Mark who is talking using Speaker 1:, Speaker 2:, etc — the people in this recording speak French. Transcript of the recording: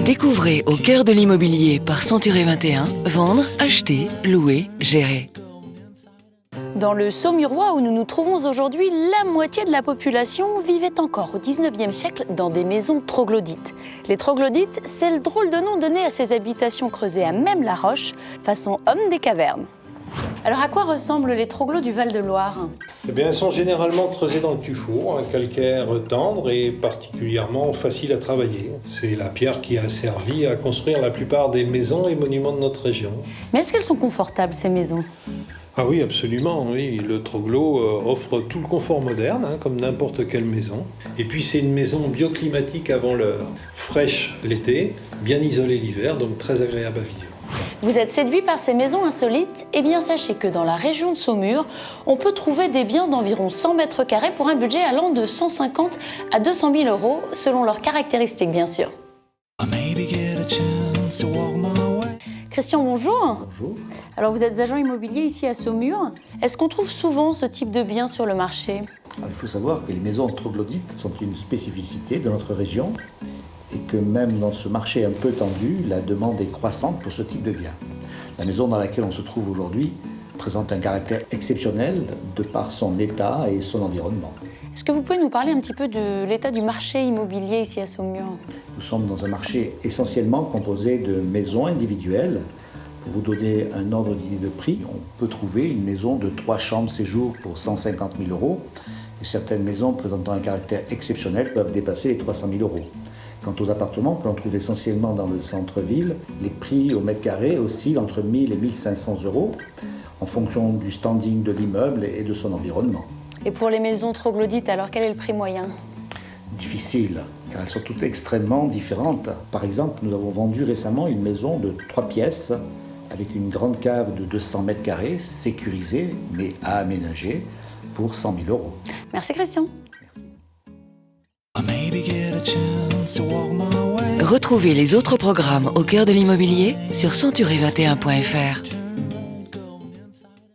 Speaker 1: Découvrez au cœur de l'immobilier par Century 21, vendre, acheter, louer, gérer.
Speaker 2: Dans le Saumurois où nous nous trouvons aujourd'hui, la moitié de la population vivait encore au 19e siècle dans des maisons troglodytes. Les troglodytes, c'est le drôle de nom donné à ces habitations creusées à même la roche, façon homme des cavernes. Alors à quoi ressemblent les troglos du Val-de-Loire ?
Speaker 3: Eh bien, elles sont généralement creusées dans le tuffeau, un calcaire tendre et particulièrement facile à travailler. C'est la pierre qui a servi à construire la plupart des maisons et monuments de notre région.
Speaker 2: Mais est-ce qu'elles sont confortables, ces maisons ?
Speaker 3: Ah oui, absolument, oui. Le troglo offre tout le confort moderne, comme n'importe quelle maison. Et puis c'est une maison bioclimatique avant l'heure, fraîche l'été, bien isolée l'hiver, donc très agréable à vivre.
Speaker 2: Vous êtes séduit par ces maisons insolites ? Eh bien sachez que dans la région de Saumur, on peut trouver des biens d'environ 100 mètres carrés pour un budget allant de 150 à 200 000 euros, selon leurs caractéristiques bien sûr. Christian, bonjour.
Speaker 4: Bonjour.
Speaker 2: Alors vous êtes agent immobilier ici à Saumur. Est-ce qu'on trouve souvent ce type de biens sur le marché ?
Speaker 4: Alors, il faut savoir que les maisons troglodytes sont une spécificité de notre région et que même dans ce marché un peu tendu, la demande est croissante pour ce type de biens. La maison dans laquelle on se trouve aujourd'hui présente un caractère exceptionnel de par son état et son environnement.
Speaker 2: Est-ce que vous pouvez nous parler un petit peu de l'état du marché immobilier ici à Saumur ?
Speaker 4: Nous sommes dans un marché essentiellement composé de maisons individuelles. Pour vous donner un ordre d'idée de prix, on peut trouver une maison de 3 chambres séjour pour 150 000 euros. Et certaines maisons présentant un caractère exceptionnel peuvent dépasser les 300 000 euros. Quant aux appartements que l'on trouve essentiellement dans le centre-ville, les prix au mètre carré oscillent entre 1 000 et 1 500 euros en fonction du standing de l'immeuble et de son environnement.
Speaker 2: Et pour les maisons troglodytes, alors quel est le prix moyen ?
Speaker 4: Difficile, car elles sont toutes extrêmement différentes. Par exemple, nous avons vendu récemment une maison de 3 pièces avec une grande cave de 200 mètres carrés, sécurisée mais à aménager, pour 100 000 euros.
Speaker 2: Merci Christian.
Speaker 1: Retrouvez les autres programmes au cœur de l'immobilier sur century21.fr.